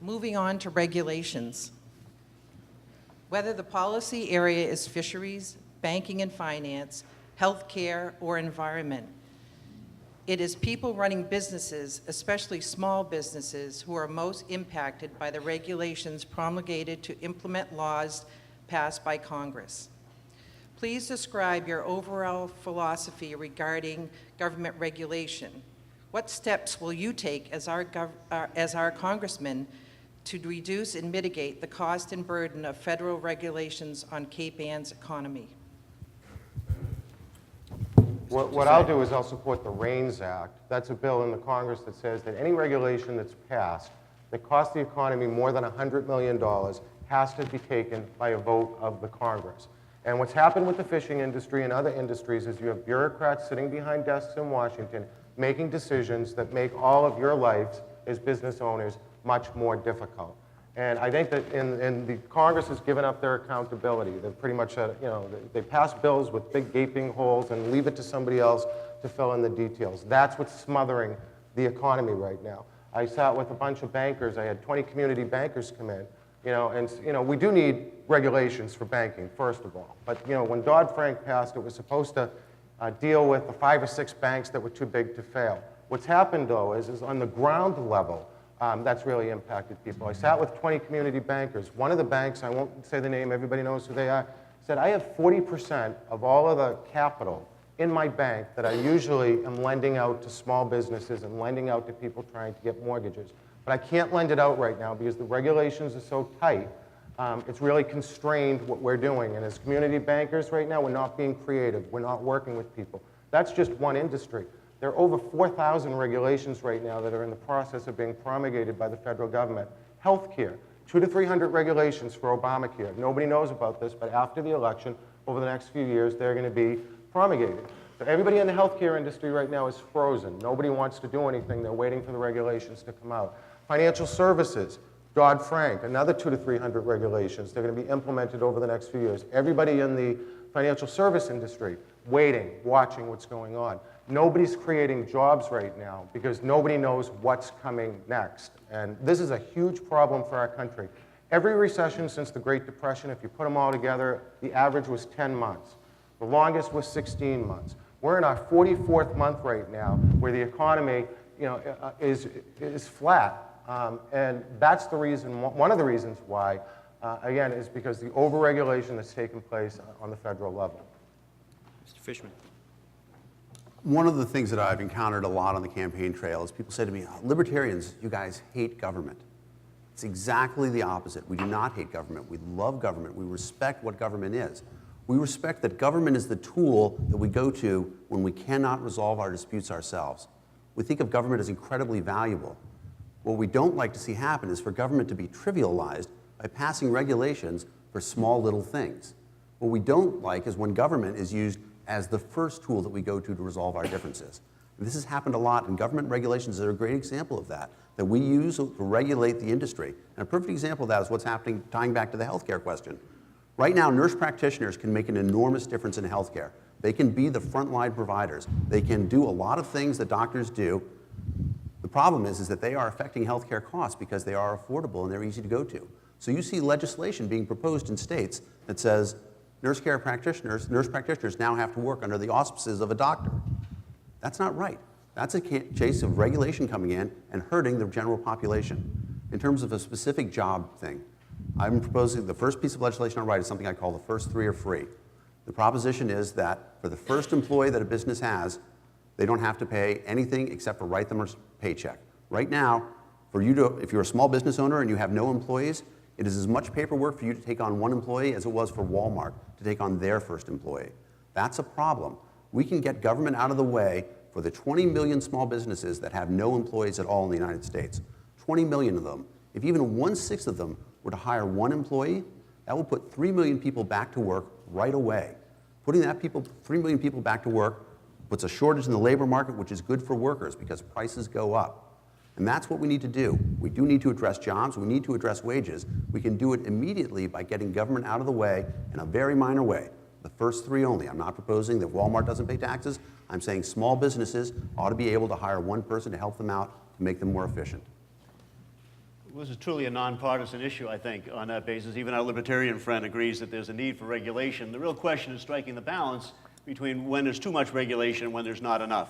Moving on to regulations. Whether the policy area is fisheries, banking and finance, healthcare, or environment, it is people running businesses, especially small businesses, who are most impacted by the regulations promulgated to implement laws passed by Congress. Please describe your overall philosophy regarding government regulation. What steps will you take as our Congressman to reduce and mitigate the cost and burden of federal regulations on Cape Ann's economy? What I'll do is I'll support the REINS Act. That's a bill in the Congress that says that any regulation that's passed that costs the economy more than $100 million has to be taken by a vote of the Congress. And what's happened with the fishing industry and other industries is you have bureaucrats sitting behind desks in Washington making decisions that make all of your lives as business owners much more difficult. And I think that in the Congress has given up their accountability. They've pretty much said, you know, they pass bills with big gaping holes and leave it to somebody else to fill in the details. That's what's smothering the economy right now. I sat with a bunch of bankers. I had 20 community bankers come in, and we do need regulations for banking, first of all. But when Dodd-Frank passed, it was supposed to deal with the 5 or 6 banks that were too big to fail. What's happened, though, is on the ground level, that's really impacted people. I sat with 20 community bankers. One of the banks, I won't say the name, everybody knows who they are, said, I have 40% of all of the capital in my bank that I usually am lending out to small businesses and lending out to people trying to get mortgages. But I can't lend it out right now because the regulations are so tight. It's really constrained what we're doing. And as community bankers right now, we're not being creative. We're not working with people. That's just one industry. There are over 4,000 regulations right now that are in the process of being promulgated by the federal government. Healthcare, 200 to 300 regulations for Obamacare. Nobody knows about this, but after the election, over the next few years, they're going to be promulgated. So everybody in the healthcare industry right now is frozen. Nobody wants to do anything. They're waiting for the regulations to come out. Financial services, Dodd-Frank, another 200 to 300 regulations. They're going to be implemented over the next few years. Everybody in the financial service industry, waiting, watching what's going on. Nobody's creating jobs right now because nobody knows what's coming next. And this is a huge problem for our country. Every recession since the Great Depression, if you put them all together, the average was 10 months. The longest was 16 months. We're in our 44th month right now where the economy is flat. And that's the reason, one of the reasons why, again, is because the overregulation that's taken place on the federal level. Mr. Fishman. One of the things that I've encountered a lot on the campaign trail is people say to me, libertarians, you guys hate government. It's exactly the opposite. We do not hate government. We love government. We respect what government is. We respect that government is the tool that we go to when we cannot resolve our disputes ourselves. We think of government as incredibly valuable. What we don't like to see happen is for government to be trivialized by passing regulations for small little things. What we don't like is when government is used as the first tool that we go to resolve our differences. And this has happened a lot, and government regulations are a great example of that we use to regulate the industry. And a perfect example of that is what's happening, tying back to the healthcare question. Right now, nurse practitioners can make an enormous difference in healthcare. They can be the frontline providers. They can do a lot of things that doctors do. The problem is that they are affecting healthcare costs because they are affordable and they're easy to go to. So you see legislation being proposed in states that says nurse practitioners now have to work under the auspices of a doctor. That's not right. That's a case of regulation coming in and hurting the general population. In terms of a specific job thing, I'm proposing the first piece of legislation I'll write is something I call the first 3 are free. The proposition is that for the first employee that a business has, they don't have to pay anything except for write them a paycheck. Right now, if you're a small business owner and you have no employees, it is as much paperwork for you to take on one employee as it was for Walmart to take on their first employee. That's a problem. We can get government out of the way for the 20 million small businesses that have no employees at all in the United States. 20 million of them. If even 1/6 of them were to hire one employee, that will put 3 million people back to work right away. Putting 3 million people back to work puts a shortage in the labor market, which is good for workers because prices go up. And that's what we need to do. We do need to address jobs. We need to address wages. We can do it immediately by getting government out of the way in a very minor way. The first 3 only. I'm not proposing that Walmart doesn't pay taxes. I'm saying small businesses ought to be able to hire one person to help them out to make them more efficient. This is truly a nonpartisan issue, I think, on that basis. Even our libertarian friend agrees that there's a need for regulation. The real question is striking the balance between when there's too much regulation and when there's not enough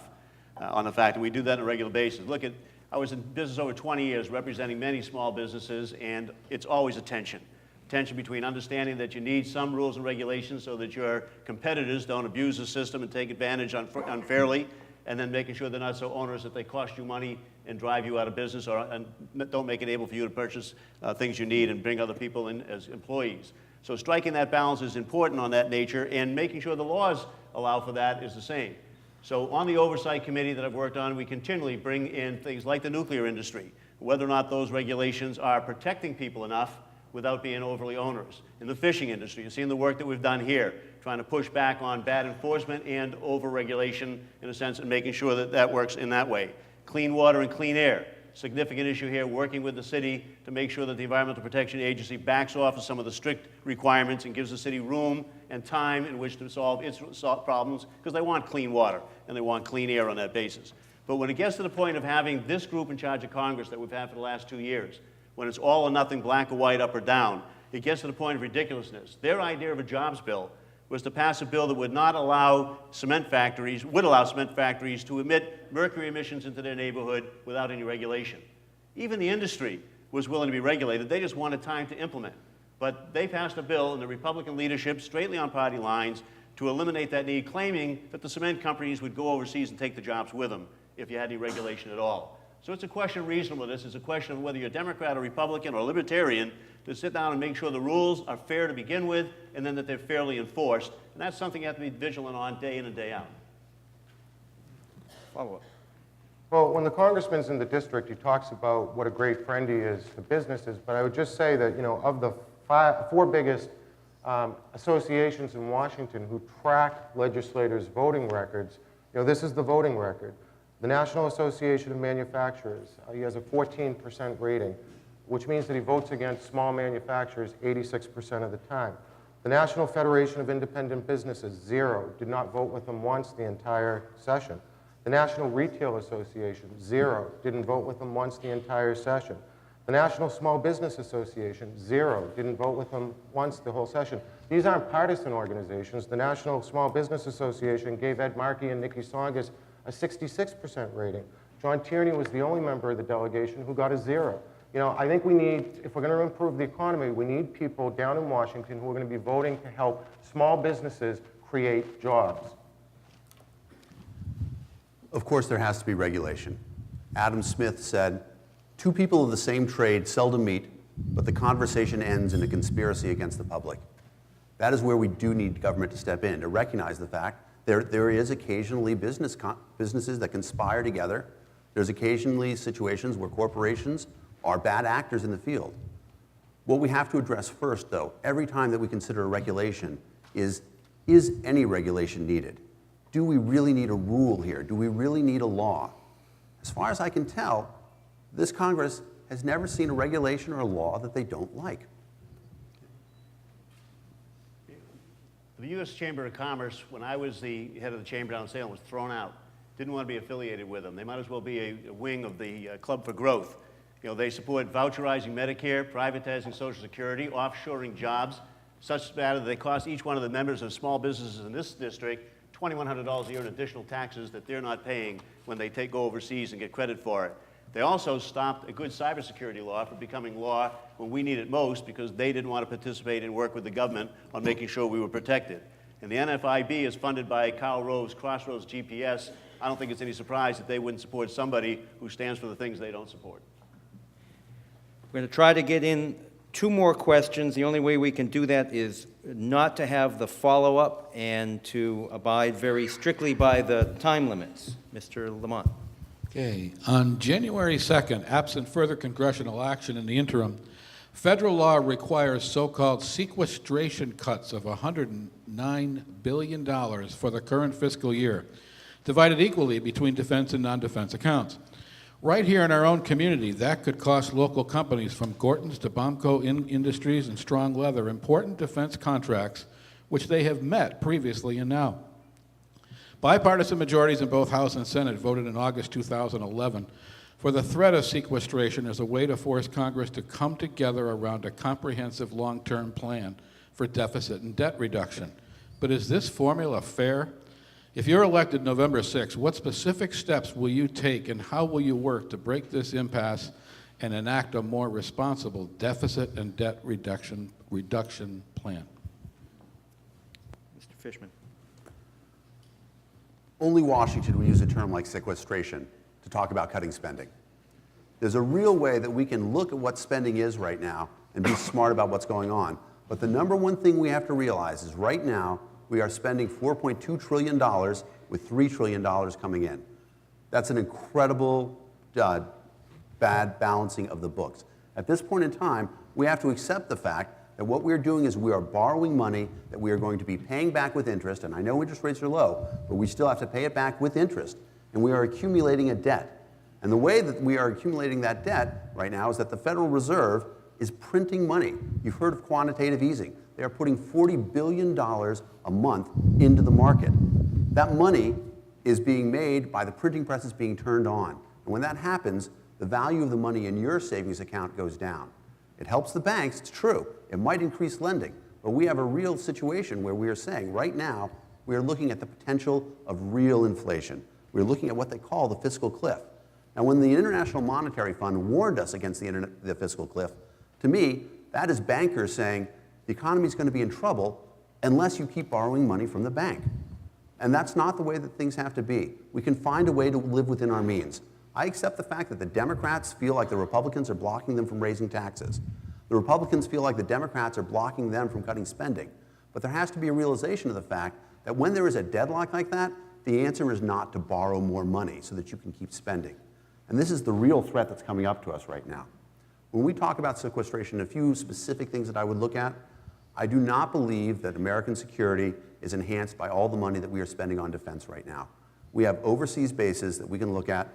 on the fact that we do that on a regular basis. Look at, I was in business over 20 years representing many small businesses, and it's always a tension. Tension between understanding that you need some rules and regulations so that your competitors don't abuse the system and take advantage unfairly, and then making sure they're not so onerous that they cost you money and drive you out of business and don't make it able for you to purchase things you need and bring other people in as employees. So striking that balance is important on that nature, and making sure the laws allow for that is the same. So on the oversight committee that I've worked on, we continually bring in things like the nuclear industry, whether or not those regulations are protecting people enough without being overly onerous. In the fishing industry, you've seen the work that we've done here, trying to push back on bad enforcement and over-regulation, in a sense, and making sure that that works in that way. Clean water and clean air, significant issue here, working with the city to make sure that the Environmental Protection Agency backs off of some of the strict requirements and gives the city room and time in which to solve its problems, because they want clean water and they want clean air on that basis. But when it gets to the point of having this group in charge of Congress that we've had for the last 2 years, when it's all or nothing, black or white, up or down, it gets to the point of ridiculousness. Their idea of a jobs bill was to pass a bill that would not allow cement factories, would allow cement factories to emit mercury emissions into their neighborhood without any regulation. Even the industry was willing to be regulated. They just wanted time to implement. But they passed a bill in the Republican leadership, straightly on party lines, to eliminate that need, claiming that the cement companies would go overseas and take the jobs with them if you had any regulation at all. So it's a question of reasonableness. It's a question of whether you're Democrat or Republican or Libertarian, to sit down and make sure the rules are fair to begin with, and then that they're fairly enforced. And that's something you have to be vigilant on day in and day out. Follow-up. Well, when the congressman's in the district, he talks about what a great friend he is to businesses, but I would just say that, you know, of the four biggest associations in Washington who track legislators' voting records, you know, this is the voting record. The National Association of Manufacturers, he has a 14% rating, which means that he votes against small manufacturers 86% of the time. The National Federation of Independent Businesses, 0, did not vote with him once the entire session. The National Retail Association, 0, didn't vote with him once the entire session. The National Small Business Association, 0, didn't vote with him once the whole session. These aren't partisan organizations. The National Small Business Association gave Ed Markey and Nikki Songas a 66% rating. John Tierney was the only member of the delegation who got a 0. You know, I think we need, if we're going to improve the economy, we need people down in Washington who are going to be voting to help small businesses create jobs. Of course, there has to be regulation. Adam Smith said, "Two people of the same trade seldom meet, but the conversation ends in a conspiracy against the public." That is where we do need government to step in, to recognize the fact there is occasionally businesses that conspire together. There's occasionally situations where corporations are bad actors in the field. What we have to address first, though, every time that we consider a regulation is any regulation needed? Do we really need a rule here? Do we really need a law? As far as I can tell, this Congress has never seen a regulation or a law that they don't like. The U.S. Chamber of Commerce, when I was the head of the chamber down in Salem, was thrown out. Didn't want to be affiliated with them. They might as well be a wing of the Club for Growth. You know, they support voucherizing Medicare, privatizing Social Security, offshoring jobs, such that they cost each one of the members of small businesses in this district $2,100 a year in additional taxes that they're not paying when they go overseas and get credit for it. They also stopped a good cybersecurity law from becoming law when we need it most, because they didn't want to participate and work with the government on making sure we were protected. And the NFIB is funded by Karl Rove's Crossroads GPS. I don't think it's any surprise that they wouldn't support somebody who stands for the things they don't support. We're going to try to get in 2 more questions. The only way we can do that is not to have the follow-up and to abide very strictly by the time limits. Mr. Lamont. Okay. On January 2nd, absent further congressional action in the interim, federal law requires so-called sequestration cuts of $109 billion for the current fiscal year, divided equally between defense and non-defense accounts. Right here in our own community, that could cost local companies from Gorton's to Bomco Industries and Strong Leather important defense contracts, which they have met previously and now. Bipartisan majorities in both House and Senate voted in August 2011 For the threat of sequestration is a way to force Congress to come together around a comprehensive long-term plan for deficit and debt reduction. But is this formula fair? If you're elected November 6, what specific steps will you take and how will you work to break this impasse and enact a more responsible deficit and debt reduction plan? Mr. Fishman. Only Washington would use a term like sequestration to talk about cutting spending. There's a real way that we can look at what spending is right now and be smart about what's going on. But the number one thing we have to realize is right now we are spending $4.2 trillion with $3 trillion coming in. That's an incredible bad balancing of the books. At this point in time, we have to accept the fact that what we're doing is we are borrowing money that we are going to be paying back with interest, and I know interest rates are low, but we still have to pay it back with interest, and we are accumulating a debt. And the way that we are accumulating that debt right now is that the Federal Reserve is printing money. You've heard of quantitative easing. They are putting $40 billion a month into the market. That money is being made by the printing presses being turned on. And when that happens, the value of the money in your savings account goes down. It helps the banks, it's true. It might increase lending. But we have a real situation where we are saying right now, we are looking at the potential of real inflation. We're looking at what they call the fiscal cliff. Now, when the International Monetary Fund warned us against the fiscal cliff, to me, that is bankers saying the economy is going to be in trouble unless you keep borrowing money from the bank. And that's not the way that things have to be. We can find a way to live within our means. I accept the fact that the Democrats feel like the Republicans are blocking them from raising taxes. The Republicans feel like the Democrats are blocking them from cutting spending. But there has to be a realization of the fact that when there is a deadlock like that, the answer is not to borrow more money so that you can keep spending. And this is the real threat that's coming up to us right now. When we talk about sequestration, a few specific things that I would look at, I do not believe that American security is enhanced by all the money that we are spending on defense right now. We have overseas bases that we can look at.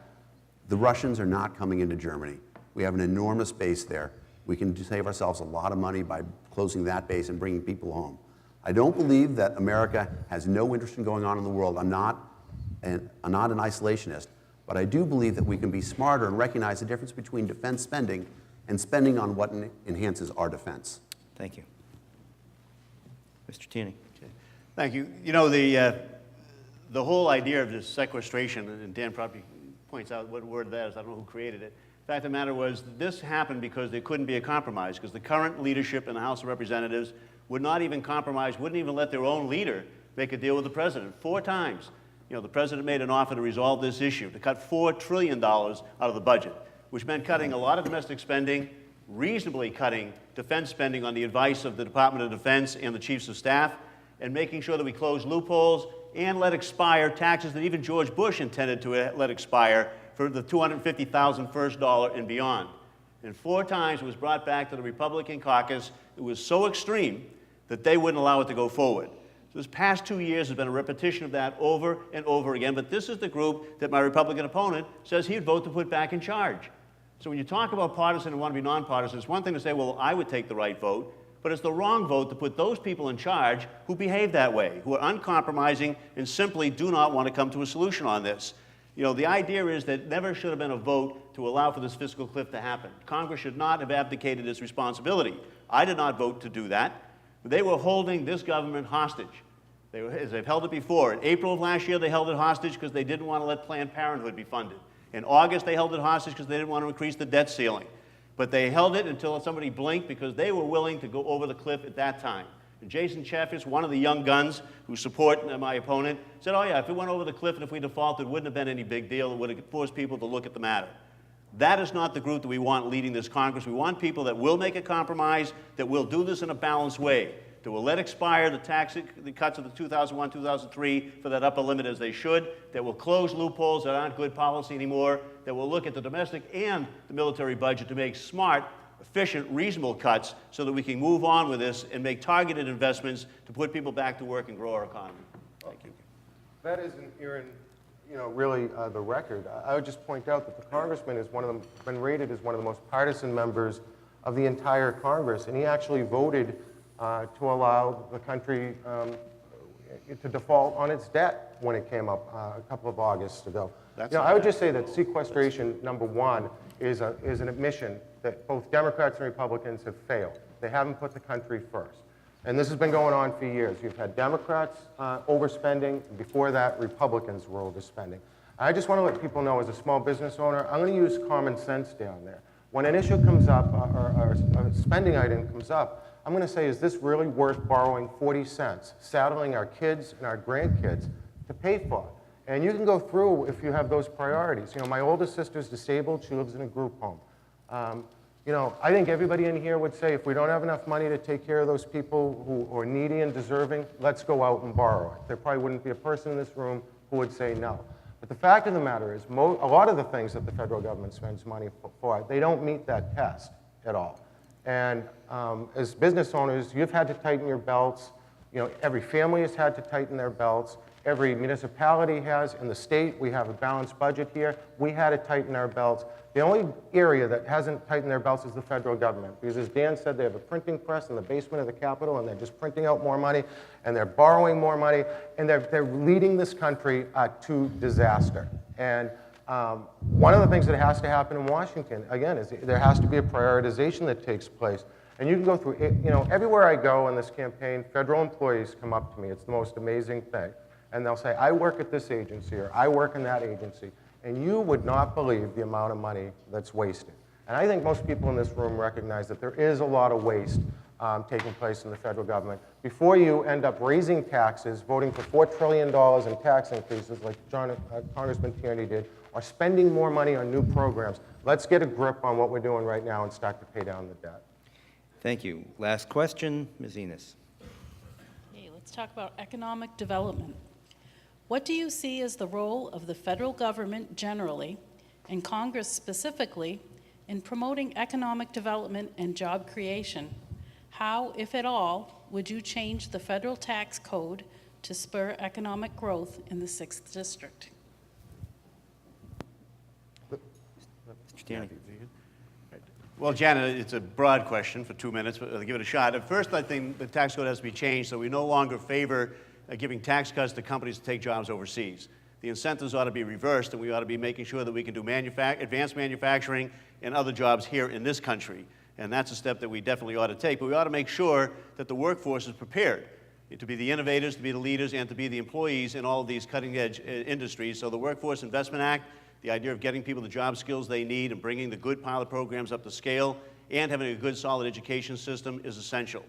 The Russians are not coming into Germany. We have an enormous base there. We can save ourselves a lot of money by closing that base and bringing people home. I don't believe that America has no interest in going on in the world. I'm not an isolationist, but I do believe that we can be smarter and recognize the difference between defense spending and spending on what enhances our defense. Thank you. Mr. Tierney. Thank you. You know, the whole idea of this sequestration, and Dan probably points out what word that is, I don't know who created it. The fact of the matter was, this happened because there couldn't be a compromise, because the current leadership in the House of Representatives would not even compromise, wouldn't even let their own leader make a deal with the president. 4 times. You know, the president made an offer to resolve this issue, to cut $4 trillion out of the budget, which meant cutting a lot of domestic spending, reasonably cutting defense spending on the advice of the Department of Defense and the chiefs of staff, and making sure that we close loopholes and let expire taxes that even George Bush intended to let expire for the $250,000 first dollar and beyond. And 4 times it was brought back to the Republican caucus. It was so extreme that they wouldn't allow it to go forward. So this past 2 years has been a repetition of that over and over again, but this is the group that my Republican opponent says he'd vote to put back in charge. So when you talk about partisan and want to be nonpartisan, it's one thing to say, well, I would take the right vote, but it's the wrong vote to put those people in charge who behave that way, who are uncompromising and simply do not want to come to a solution on this. You know, the idea is that never should have been a vote to allow for this fiscal cliff to happen. Congress should not have abdicated its responsibility. I did not vote to do that. They were holding this government hostage. As they've held it before. In April of last year, they held it hostage because they didn't want to let Planned Parenthood be funded. In August, they held it hostage because they didn't want to increase the debt ceiling. But they held it until somebody blinked because they were willing to go over the cliff at that time. And Jason Chaffetz, one of the young guns who support my opponent, said, oh yeah, if it went over the cliff and if we defaulted, it wouldn't have been any big deal. It would have forced people to look at the matter. That is not the group that we want leading this Congress. We want people that will make a compromise, that will do this in a balanced way, that will let expire the cuts of the 2001, 2003 for that upper limit as they should, that will close loopholes that aren't good policy anymore, that will look at the domestic and the military budget to make smart, efficient, reasonable cuts so that we can move on with this and make targeted investments to put people back to work and grow our economy. Thank you. That isn't, really the record. I would just point out that the congressman is been rated as one of the most partisan members of the entire Congress, and he actually voted to allow the country to default on its debt when it came up a couple of Augusts ago. That's I not would bad. just say that sequestration, number one, is an admission that both Democrats and Republicans have failed. They haven't put the country first. And this has been going on for years. You've had Democrats overspending. Before that, Republicans were overspending. I just want to let people know, as a small business owner, I'm going to use common sense down there. When an issue comes up, or a spending item comes up, I'm going to say, is this really worth borrowing 40 cents, saddling our kids and our grandkids to pay for it? And you can go through if you have those priorities. My oldest sister's disabled. She lives in a group home. I think everybody in here would say, if we don't have enough money to take care of those people who are needy and deserving, let's go out and borrow it. There probably wouldn't be a person in this room who would say no. But the fact of the matter is, a lot of the things that the federal government spends money for, they don't meet that test at all. And as business owners, you've had to tighten your belts. Every family has had to tighten their belts. Every municipality has. In the state, we have a balanced budget here. We had to tighten our belts. The only area that hasn't tightened their belts is the federal government. Because as Dan said, they have a printing press in the basement of the Capitol, and they're just printing out more money, and they're borrowing more money, and they're leading this country to disaster. And one of the things that has to happen in Washington, again, is there has to be a prioritization that takes place. And you can go through, everywhere I go in this campaign, federal employees come up to me. It's the most amazing thing. And they'll say, I work at this agency, or I work in that agency. And you would not believe the amount of money that's wasted. And I think most people in this room recognize that there is a lot of waste taking place in the federal government. Before you end up raising taxes, voting for $4 trillion in tax increases like Congressman Tierney did, or spending more money on new programs, let's get a grip on what we're doing right now and start to pay down the debt. Thank you. Last question, Ms. Enos. Okay, let's talk about economic development. What do you see as the role of the federal government generally, and Congress specifically, in promoting economic development and job creation? How, if at all, would you change the federal tax code to spur economic growth in the 6th District? Mr. Tierney. Well, Janet, it's a broad question for 2 minutes, but I'll give it a shot. At first, I think the tax code has to be changed so we no longer favor giving tax cuts to companies to take jobs overseas. The incentives ought to be reversed, and we ought to be making sure that we can do advanced manufacturing and other jobs here in this country. And that's a step that we definitely ought to take. But we ought to make sure that the workforce is prepared to be the innovators, to be the leaders, and to be the employees in all of these cutting-edge industries. So the Workforce Investment Act, the idea of getting people the job skills they need and bringing the good pilot programs up to scale and having a good, solid education system is essential.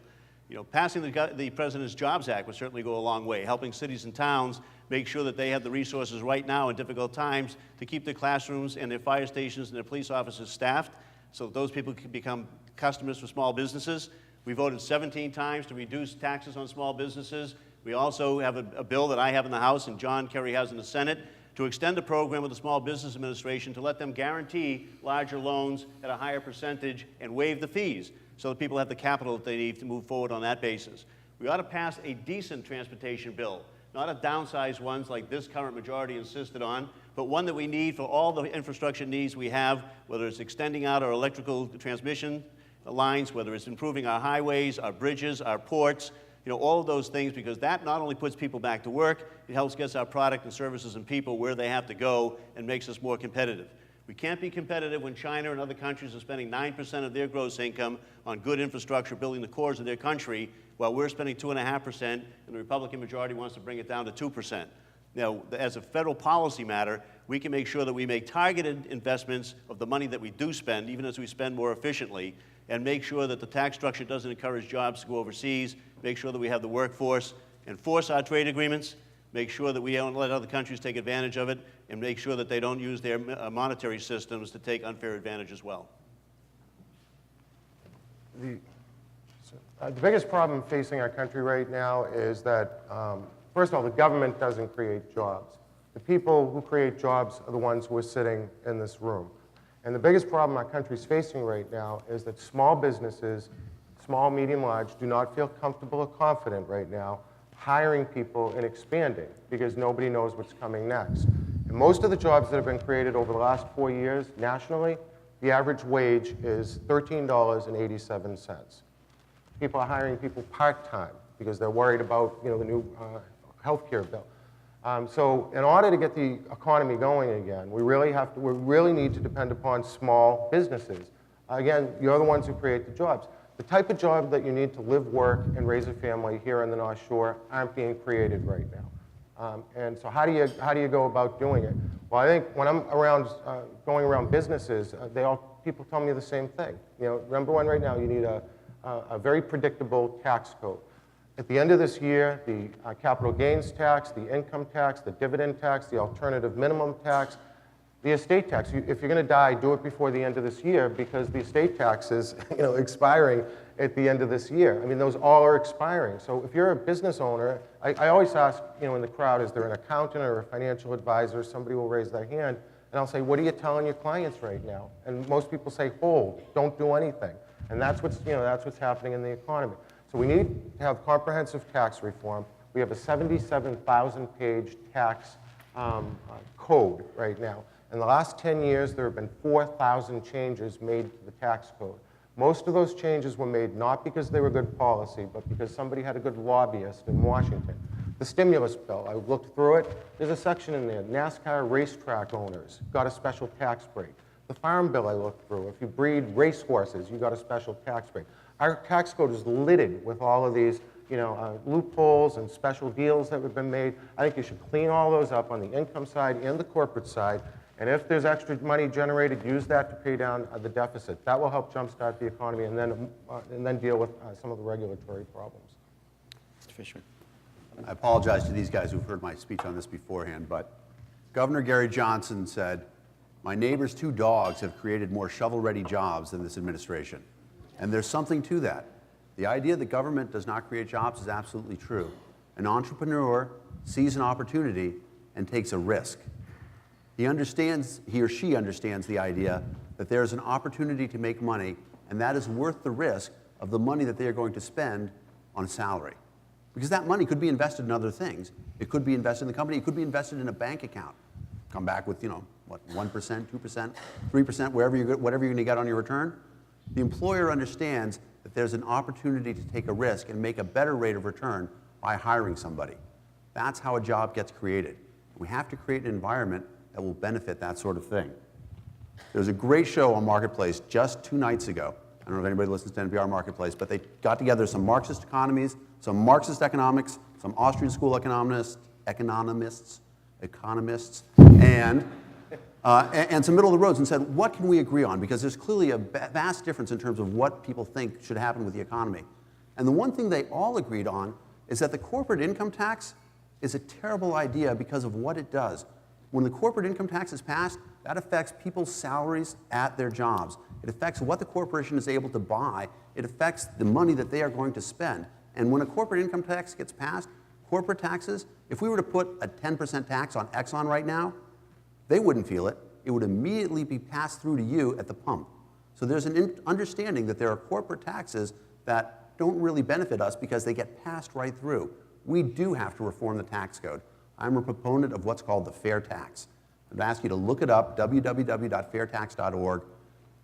Passing the President's Jobs Act would certainly go a long way, helping cities and towns make sure that they have the resources right now in difficult times to keep their classrooms and their fire stations and their police offices staffed so that those people can become customers for small businesses. We voted 17 times to reduce taxes on small businesses. We also have a bill that I have in the House and John Kerry has in the Senate to extend the program with the Small Business Administration to let them guarantee larger loans at a higher percentage and waive the fees so that people have the capital that they need to move forward on that basis. We ought to pass a decent transportation bill, not a downsized one like this current majority insisted on, but one that we need for all the infrastructure needs we have, whether it's extending out our electrical transmission lines, whether it's improving our highways, our bridges, our ports, all of those things, because that not only puts people back to work, it helps get our product and services and people where they have to go and makes us more competitive. We can't be competitive when China and other countries are spending 9% of their gross income on good infrastructure, building the cores of their country, while we're spending 2.5%, and the Republican majority wants to bring it down to 2%. Now, as a federal policy matter, we can make sure that we make targeted investments of the money that we do spend, even as we spend more efficiently, and make sure that the tax structure doesn't encourage jobs to go overseas, make sure that we have the workforce, enforce our trade agreements, make sure that we don't let other countries take advantage of it, and make sure that they don't use their monetary systems to take unfair advantage as well. The biggest problem facing our country right now is that, first of all, the government doesn't create jobs. The people who create jobs are the ones who are sitting in this room. And the biggest problem our country's facing right now is that small businesses, small, medium, large, do not feel comfortable or confident right now hiring people and expanding because nobody knows what's coming next. And most of the jobs that have been created over the last 4 years nationally, the average wage is $13.87. People are hiring people part-time because they're worried about the new healthcare bill. So in order to get the economy going again, we really need to depend upon small businesses. Again, you're the ones who create the jobs. The type of job that you need to live, work, and raise a family here in the North Shore aren't being created right now. And so how do you go about doing it? Well, I think when I'm going around businesses, people tell me the same thing. You know, number one, right now, you need a very predictable tax code. At the end of this year, the capital gains tax, the income tax, the dividend tax, the alternative minimum tax, the estate tax. If you're going to die, do it before the end of this year, because the estate tax is expiring at the end of this year. I mean, those all are expiring. So if you're a business owner, I always ask, in the crowd, is there an accountant or a financial advisor? Somebody will raise their hand, and I'll say, what are you telling your clients right now? And most people say, hold, don't do anything. And that's what's happening in the economy. So we need to have comprehensive tax reform. We have a 77,000-page tax code right now. In the last 10 years, there have been 4,000 changes made to the tax code. Most of those changes were made not because they were good policy, but because somebody had a good lobbyist in Washington. The stimulus bill, I looked through it. There's a section in there, NASCAR racetrack owners got a special tax break. The farm bill I looked through, if you breed race horses, you got a special tax break. Our tax code is littered with all of these loopholes and special deals that have been made. I think you should clean all those up on the income side and the corporate side. And if there's extra money generated, use that to pay down the deficit. That will help jumpstart the economy and then deal with some of the regulatory problems. Mr. Fishman. I apologize to these guys who've heard my speech on this beforehand, but Governor Gary Johnson said, my neighbor's 2 dogs have created more shovel-ready jobs than this administration. And there's something to that. The idea that government does not create jobs is absolutely true. An entrepreneur sees an opportunity and takes a risk. He or she understands the idea that there's an opportunity to make money, and that is worth the risk of the money that they are going to spend on a salary. Because that money could be invested in other things. It could be invested in the company. It could be invested in a bank account. Come back with, 1%, 2%, 3%, whatever you're going to get on your return. The employer understands that there's an opportunity to take a risk and make a better rate of return by hiring somebody. That's how a job gets created. We have to create an environment that will benefit that sort of thing. There was a great show on Marketplace just 2 nights ago. I don't know if anybody listens to NPR Marketplace, but they got together some Marxist economies, some Marxist economics, some Austrian school economists, and some middle of the roads, and said, what can we agree on? Because there's clearly a vast difference in terms of what people think should happen with the economy. And the one thing they all agreed on is that the corporate income tax is a terrible idea because of what it does. When the corporate income tax is passed, that affects people's salaries at their jobs. It affects what the corporation is able to buy. It affects the money that they are going to spend. And when a corporate income tax gets passed, corporate taxes, if we were to put a 10% tax on Exxon right now, they wouldn't feel it. It would immediately be passed through to you at the pump. So there's an understanding that there are corporate taxes that don't really benefit us because they get passed right through. We do have to reform the tax code. I'm a proponent of what's called the fair tax. I'd ask you to look it up, www.fairtax.org.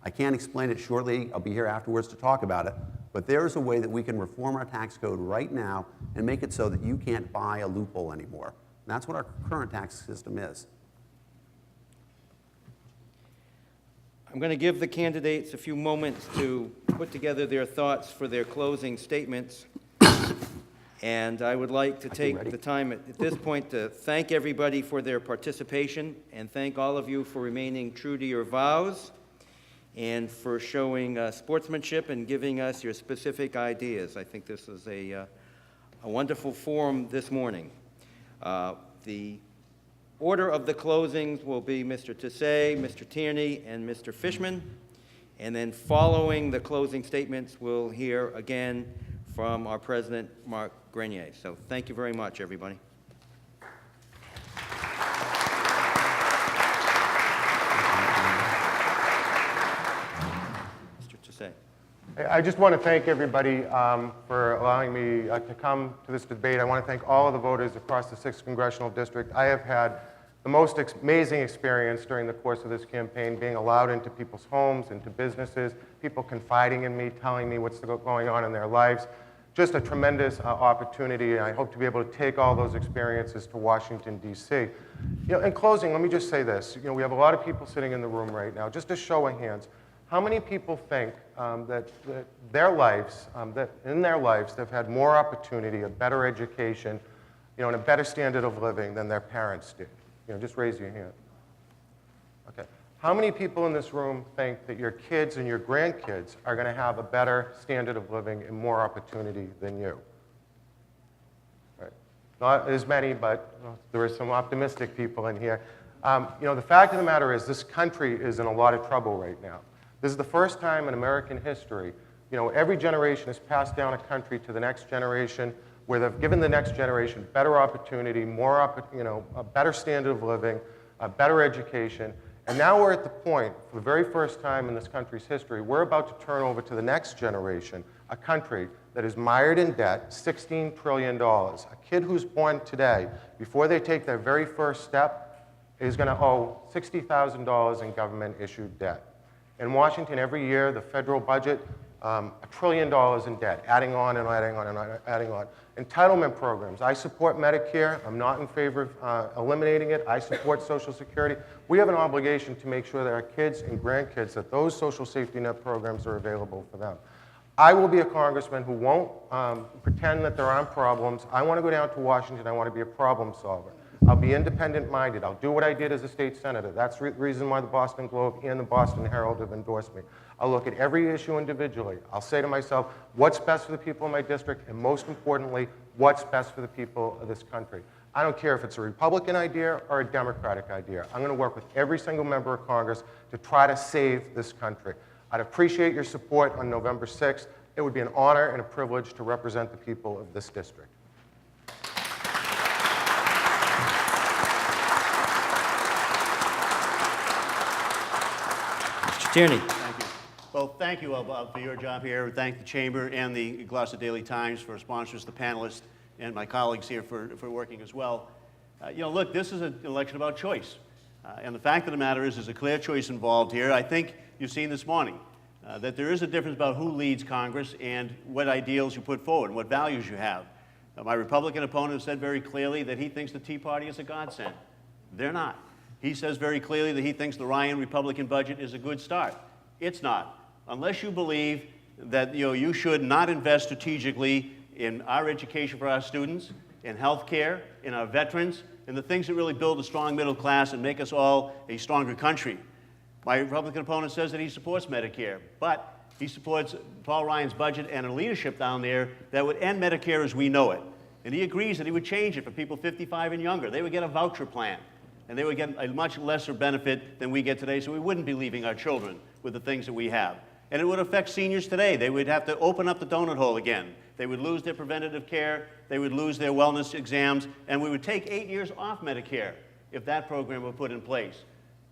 I can't explain it shortly. I'll be here afterwards to talk about it. But there is a way that we can reform our tax code right now and make it so that you can't buy a loophole anymore. And that's what our current tax system is. I'm going to give the candidates a few moments to put together their thoughts for their closing statements. And I would like to take the time at this point to thank everybody for their participation and thank all of you for remaining true to your vows and for showing sportsmanship and giving us your specific ideas. I think this is a wonderful forum this morning. The order of the closings will be Mr. Tisei, Mr. Tierney, and Mr. Fishman. And then following the closing statements, we'll hear again from our president, Mark Grenier. So thank you very much, everybody. Mr. Tisei. I just want to thank everybody for allowing me to come to this debate. I want to thank all of the voters across the 6th Congressional District. I have had the most amazing experience during the course of this campaign, being allowed into people's homes, into businesses, people confiding in me, telling me what's going on in their lives. just a tremendous opportunity, and I hope to be able to take all those experiences to Washington, D.C. In closing, let me just say this. We have a lot of people sitting in the room right now. Just a show of hands, how many people think that their lives, that in their lives, they've had more opportunity, a better education, and a better standard of living than their parents did? Just raise your hand. Okay. How many people in this room think that your kids and your grandkids are going to have a better standard of living and more opportunity than you? Right. Not as many, but there are some optimistic people in here. The fact of the matter is this country is in a lot of trouble right now. This is the first time in American history, every generation has passed down a country to the next generation where they've given the next generation better opportunity, a better standard of living, a better education. And now we're at the point, for the very first time in this country's history, we're about to turn over to the next generation a country that is mired in debt, $16 trillion. A kid who's born today, before they take their very first step, is going to owe $60,000 in government-issued debt. In Washington, every year, the federal budget, $1 trillion in debt, adding on and adding on and adding on. Entitlement programs. I support Medicare. I'm not in favor of eliminating it. I support Social Security. We have an obligation to make sure that our kids and grandkids, that those social safety net programs are available for them. I will be a congressman who won't pretend that there aren't problems. I want to go down to Washington. I want to be a problem solver. I'll be independent-minded. I'll do what I did as a state senator. That's the reason why the Boston Globe and the Boston Herald have endorsed me. I'll look at every issue individually. I'll say to myself, what's best for the people in my district, and most importantly, what's best for the people of this country. I don't care if it's a Republican idea or a Democratic idea. I'm going to work with every single member of Congress to try to save this country. I'd appreciate your support on November 6th. It would be an honor and a privilege to represent the people of this district. Tierney. Thank you. Well, thank you for your job here. Thank the Chamber and the Gloucester Daily Times for sponsors, the panelists, and my colleagues here for working as well. Look, this is an election about choice. And the fact of the matter is there's a clear choice involved here. I think you've seen this morning that there is a difference about who leads Congress and what ideals you put forward and what values you have. My Republican opponent said very clearly that he thinks the Tea Party is a godsend. They're not. He says very clearly that he thinks the Ryan Republican budget is a good start. It's not. Unless you believe that you should not invest strategically in our education for our students, in health care, in our veterans, in the things that really build a strong middle class and make us all a stronger country. My Republican opponent says that he supports Medicare, but he supports Paul Ryan's budget and a leadership down there that would end Medicare as we know it. And he agrees that he would change it for people 55 and younger. They would get a voucher plan. And they would get a much lesser benefit than we get today, so we wouldn't be leaving our children with the things that we have. And it would affect seniors today. They would have to open up the donut hole again. They would lose their preventative care, they would lose their wellness exams, and we would take 8 years off Medicare if that program were put in place.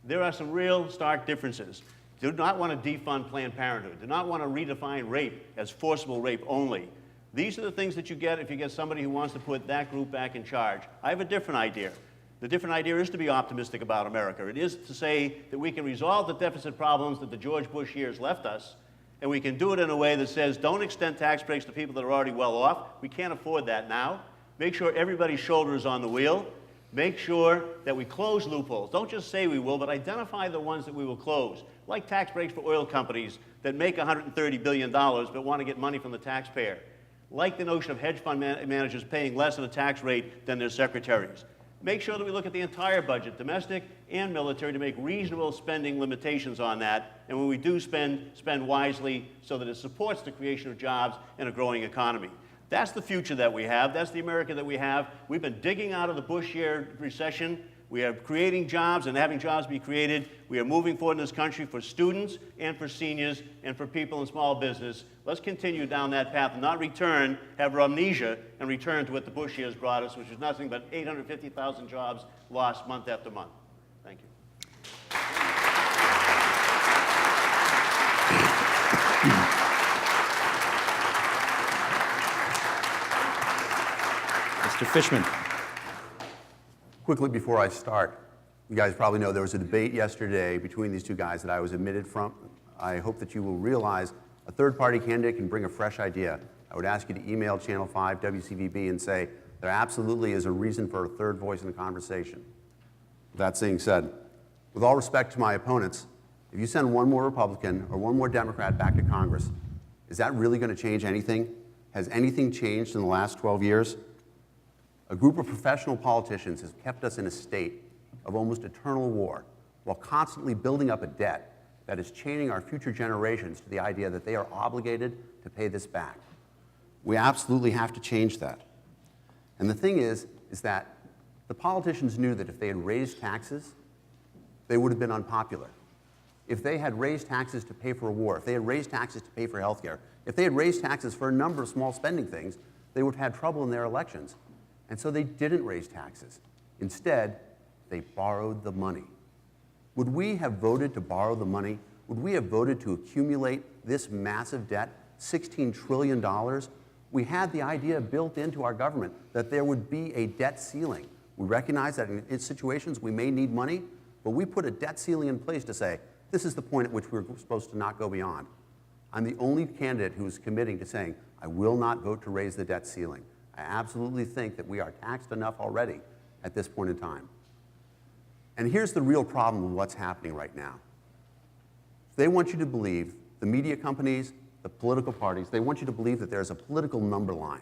There are some real stark differences. Do not want to defund Planned Parenthood. Do not want to redefine rape as forcible rape only. These are the things that you get if you get somebody who wants to put that group back in charge. I have a different idea. The different idea is to be optimistic about America. It is to say that we can resolve the deficit problems that the George Bush years left us, and we can do it in a way that says don't extend tax breaks to people that are already well off. We can't afford that now. Make sure everybody's shoulder is on the wheel. Make sure that we close loopholes. Don't just say we will, but identify the ones that we will close, like tax breaks for oil companies that make $130 billion but want to get money from the taxpayer, like the notion of hedge fund managers paying less in a tax rate than their secretaries. Make sure that we look at the entire budget, domestic and military, to make reasonable spending limitations on that. And when we do spend wisely so that it supports the creation of jobs and a growing economy. That's the future that we have. That's the America that we have. We've been digging out of the Bush-year recession. We are creating jobs and having jobs be created. We are moving forward in this country for students and for seniors and for people in small business. Let's continue down that path and not return, have amnesia, and return to what the Bush years brought us, which was nothing but 850,000 jobs lost month after month. Thank you. Mr. Fishman. Quickly before I start, you guys probably know there was a debate yesterday between these two guys that I was omitted from. I hope that you will realize a third-party candidate can bring a fresh idea. I would ask you to email Channel 5, WCVB, and say there absolutely is a reason for a third voice in the conversation. With that being said, with all respect to my opponents, if you send one more Republican or one more Democrat back to Congress, is that really going to change anything? Has anything changed in the last 12 years? A group of professional politicians has kept us in a state of almost eternal war while constantly building up a debt that is chaining our future generations to the idea that they are obligated to pay this back. We absolutely have to change that. And the thing is that the politicians knew that if they had raised taxes, they would have been unpopular. If they had raised taxes to pay for a war, if they had raised taxes to pay for health care, if they had raised taxes for a number of small spending things, they would have had trouble in their elections. And so they didn't raise taxes. Instead, they borrowed the money. Would we have voted to borrow the money? Would we have voted to accumulate this massive debt, $16 trillion? We had the idea built into our government that there would be a debt ceiling. We recognize that in situations we may need money, but we put a debt ceiling in place to say, this is the point at which we're supposed to not go beyond. I'm the only candidate who is committing to saying, I will not vote to raise the debt ceiling. I absolutely think that we are taxed enough already at this point in time. And here's the real problem with what's happening right now. They want you to believe, the media companies, the political parties, they want you to believe that there's a political number line,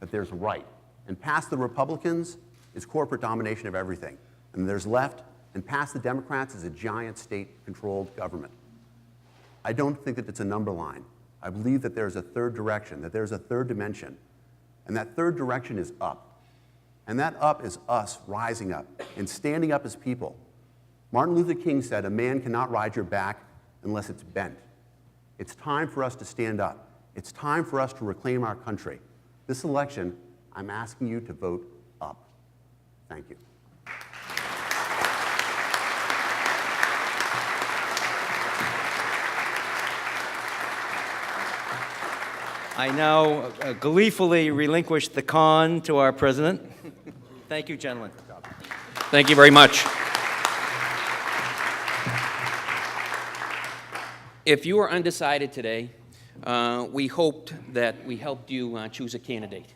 that there's right. And past the Republicans is corporate domination of everything. And there's left, and past the Democrats is a giant state-controlled government. I don't think that it's a number line. I believe that there's a third direction, that there's a third dimension. And that third direction is up. And that up is us rising up and standing up as people. Martin Luther King said, a man cannot ride your back unless it's bent. It's time for us to stand up. It's time for us to reclaim our country. This election, I'm asking you to vote up. Thank you. I now gleefully relinquish the con to our president. Thank you, gentlemen. Thank you very much. If you are undecided today, we hoped that we helped you choose a candidate.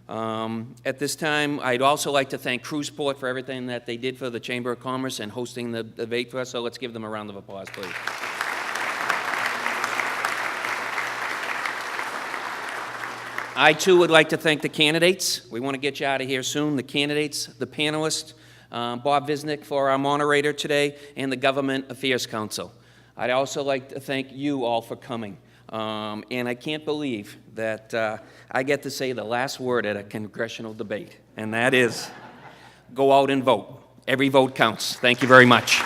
At this time, I'd also like to thank Cruiseport for everything that they did for the Chamber of Commerce and hosting the debate for us, so let's give them a round of applause, please. I, too, would like to thank the candidates. We want to get you out of here soon. The candidates, the panelists, Bob Visnick for our moderator today, and the Government Affairs Council. I'd also like to thank you all for coming. And I can't believe that I get to say the last word at a congressional debate, and that is, go out and vote. Every vote counts. Thank you very much.